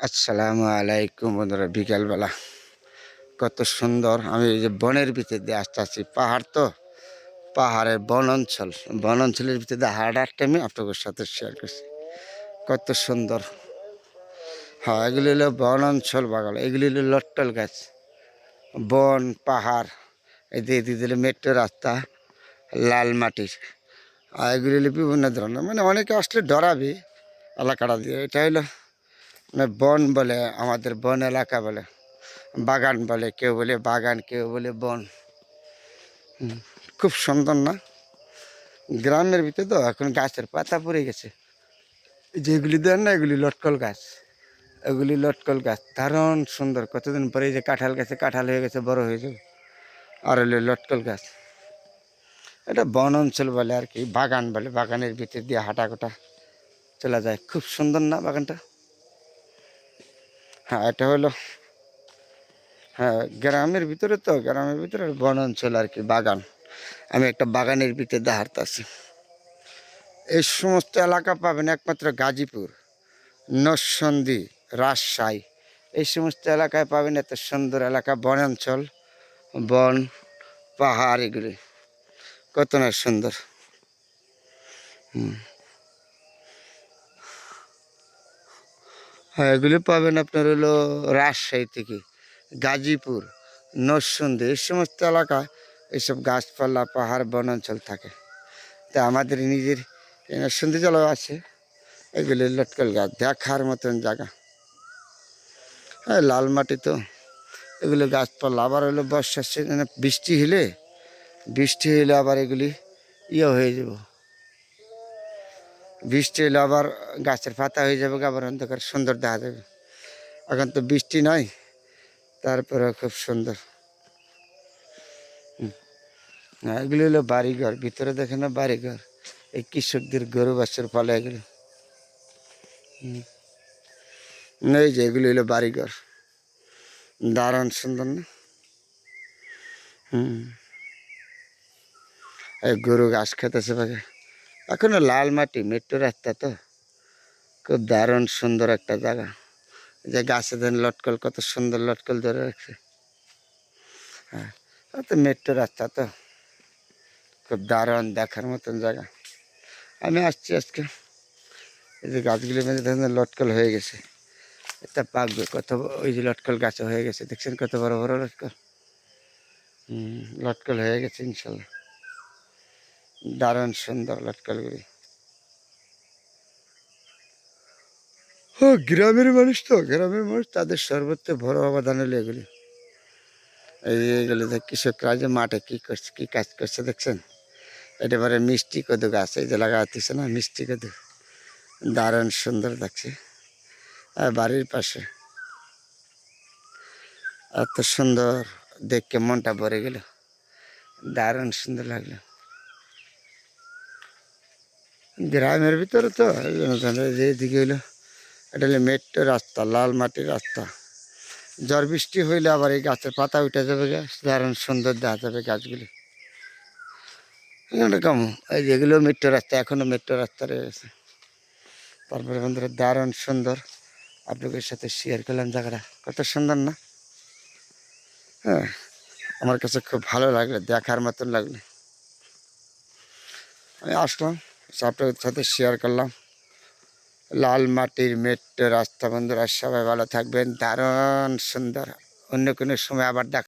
আসসালামু আলাইকুম বন্ধুরা, বিকালবেলা কত সুন্দর। আমি এই যে বনের ভিতর দিয়ে আসতেছি, পাহাড় তো, পাহাড়ের বন অঞ্চলের ভিতর দিয়ে হাঁটার টাইমে আপনাদের সাথে শেয়ার করছি। কত সুন্দর। হ্যাঁ, এগুলি হলো বন অঞ্চল বাগাল, এগুলি হলো লট্টল গাছ, বন পাহাড়, এই দিয়ে দিল মেট্রো রাস্তা, লাল মাটির। আর এগুলি হলো বিভিন্ন ধরনের, মানে অনেকে আসলে ডরাবে এলাকাটা দিয়ে। এটা হলো মানে বন বলে, আমাদের বন এলাকা বলে, বাগান বলে, কেউ বলে বাগান, কেউ বলে বন। খুব সুন্দর না? গ্রামের ভিতরে তো এখন গাছের পাতা পড়ে গেছে, যেগুলি দেন না, এগুলি লটকল গাছ, এগুলি লটকল গাছ দারুণ সুন্দর। কতদিন পরে এই যে কাঁঠাল গাছে কাঁঠাল হয়ে গেছে, বড় হয়ে যাবে। আর হলো লটকল গাছ। এটা বন অঞ্চল বলে আর কি, বাগান বলে, বাগানের ভিতর দিয়ে হাঁটা গোটা চলা যায়। খুব সুন্দর না বাগানটা? হ্যাঁ, এটা হলো, হ্যাঁ, গ্রামের ভিতরে তো, গ্রামের ভিতরে বন অঞ্চল আর কি, বাগান। আমি একটা বাগানের ভিতরে দিয়ে হাঁটতেছি। এই সমস্ত এলাকা পাবেন একমাত্র গাজীপুর, নরসিংদী, রাজশাহী, এই সমস্ত এলাকায় পাবেন এত সুন্দর এলাকা, বনাঞ্চল, বন, পাহাড়, এগুলি কত না সুন্দর। হ্যাঁ, এগুলি পাবেন আপনার হলো রাজশাহী থেকে, গাজীপুর, নরসিংদী, এই সমস্ত এলাকায় এইসব গাছপালা, পাহাড়, বনাঞ্চল থাকে। তা আমাদের নিজের নরসিংদী জেলাও আছে এগুলি লটকল গাছ, দেখার মতন জায়গা। হ্যাঁ, লাল মাটি তো, এগুলো গাছপালা। আবার হলো বর্ষার সিজনে বৃষ্টি হলে আবার এগুলি হয়ে যাব, বৃষ্টি হলে আবার গাছের পাতা হয়ে যাবে, আবার অন্ধকার সুন্দর দেখা যাবে। এখন তো বৃষ্টি নয়, তারপরে খুব সুন্দর। এগুলি হলো বাড়িঘর, ভিতরে দেখে না বাড়িঘর, এই কৃষকদের গরু বাছুর পালে এগুলো। এই যে এগুলি হলো বাড়িঘর, দারুণ সুন্দর না? এই গরু ঘাস খেতেছে ভাগে। এখনো লাল মাটি, মেট্রো রাস্তা তো, খুব দারুণ সুন্দর একটা জায়গা। যে গাছে দেন লটকল, কত সুন্দর লটকল ধরে রাখছে। হ্যাঁ, তো মেট্রো রাস্তা তো, খুব দারুণ দেখার মতন জায়গা। আমি আসছি আজকে, এই যে গাছগুলির মধ্যে দেখেন লটকল হয়ে গেছে, এটা পাকবে কত। ওই যে লটকল গাছে হয়ে গেছে, দেখছেন কত বড় বড় লটকল। লটকল হয়ে গেছে ইনশাল্লাহ, দারুণ সুন্দর লটকলগুলি। ও, গ্রামের মানুষ তো, গ্রামের মানুষ, তাদের সর্বত্র বড় অবদান হলো এগুলি। এইগুলি কৃষকরা যে মাঠে কি করছে, কি কাজ করছে দেখছেন। এটা পরে মিষ্টি কদু গাছ, এই যে লাগা হচ্ছে না, মিষ্টি কদু, দারুণ সুন্দর লাগছে। আর বাড়ির পাশে এত সুন্দর, দেখে মনটা ভরে গেল, দারুণ সুন্দর লাগলো। গ্রামের ভিতরে তো যেদিকে হইলো, এটা হলো মেট্রো রাস্তা, লাল মাটির রাস্তা। ঝড় বৃষ্টি হইলে আবার এই গাছের পাতা উঠে যাবে, গাছ দারুণ সুন্দর দেখা যাবে গাছগুলি এরকম। এই যেগুলো মেট্রো রাস্তা, এখনো মেট্রো রাস্তা রয়েছে। তারপরে বন্ধুরা দারুণ সুন্দর, আপনাদের সাথে শেয়ার করলাম জায়গাটা, কত সুন্দর না? হ্যাঁ, আমার কাছে খুব ভালো লাগলো, দেখার মতন লাগলো। আমি আসলাম, আপনাদের সাথে শেয়ার করলাম লাল মাটির মেট্রো রাস্তা। বন্ধুরা সবাই ভালো থাকবেন, দারুণ সুন্দর। অন্য কোনো সময় আবার দেখা।